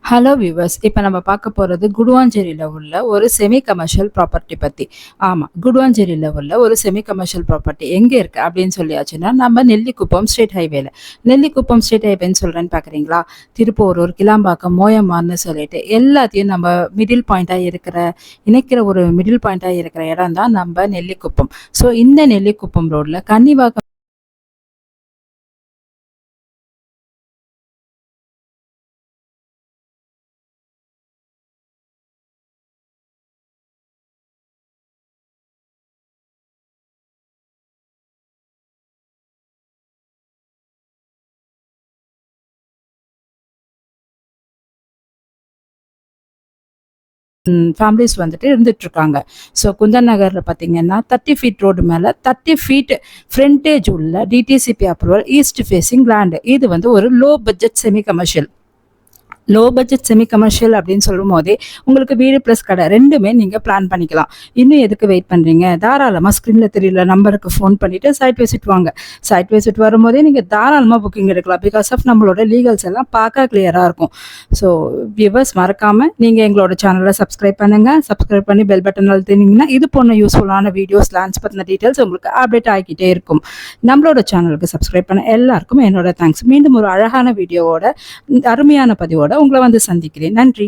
Hello viewers, இப்போ நம்ம பார்க்க போகிறது குடுவாஞ்சேரியில் உள்ள ஒரு செமி கமர்ஷியல் ப்ராப்பர்ட்டி பற்றி. ஆமாம், குடுவாஞ்சேரியில் உள்ள ஒரு செமி கமர்ஷியல் ப்ராப்பர்ட்டி எங்கே இருக்குது அப்படின்னு சொல்லியாச்சுன்னா, நம்ம நெல்லிக்குப்பம் ஸ்ட்ரீட் ஹைவேல. நெல்லிக்குப்பம் ஸ்ட்ரீட் ஹைவேன்னு சொல்கிறேன்னு பார்க்குறீங்களா? திருப்போரூர், கிளாம்பாக்கம், மோயமார்னு சொல்லிட்டு எல்லாத்தையும் நம்ம மிடில் பாயிண்ட்டாக இருக்கிற இணைக்கிற ஒரு மிடில் பாயிண்ட்டாக இருக்கிற இடம் தான் நம்ம நெல்லிக்குப்பம். ஸோ இந்த நெல்லிக்குப்பம் ரோட்டில் கன்னிவாக்கம் ஃபேமிலிஸ் வந்துட்டு இருந்துட்டு இருக்காங்க. ஸோ குந்தன் நகர்ல பார்த்தீங்கன்னா 30 ஃபீட் ரோடு மேலே 30 ஃபீட் ஃப்ரண்டேஜ் உள்ள DTCP approval east facing land. இது வந்து ஒரு low budget semi commercial. Low budget semi commercial அப்படின்னு சொல்லும் போதே உங்களுக்கு வீடு ப்ளஸ் கடை ரெண்டுமே நீங்கள் பிளான் பண்ணிக்கலாம். இன்னும் எதுக்கு வெயிட் பண்ணுறீங்க? தாராளமாக ஸ்க்ரீனில் தெரியல நம்பருக்கு ஃபோன் பண்ணிவிட்டு சைட் விசிட் வாங்க. சைட் விசிட் வரும்போதே நீங்கள் தாராளமாக புக்கிங் எடுக்கலாம். பிகாஸ் ஆஃப் நம்மளோட லீகல்ஸ் எல்லாம் பார்க்க கிளியராக இருக்கும். ஸோ வியூவர்ஸ், மறக்காமல் நீங்கள் எங்களோட சேனலை சப்ஸ்கிரைப் பண்ணுங்கள். சப்ஸ்கிரைப் பண்ணி பெல் பட்டன் அழுத்தினீங்கன்னா இது போன்ற யூஸ்ஃபுல்லான வீடியோஸ், லேண்ட்ஸ் பற்றின டீட்டெயில்ஸ் உங்களுக்கு அப்டேட் ஆகிக்கிட்டே இருக்கும். நம்மளோட சேனலுக்கு சப்ஸ்கிரைப் பண்ண எல்லாருக்கும் என்னோட தேங்க்ஸ். மீண்டும் ஒரு அழகான வீடியோவோட, அருமையான பதிவோட உங்களை வந்து சந்திக்கிறேன். நன்றி.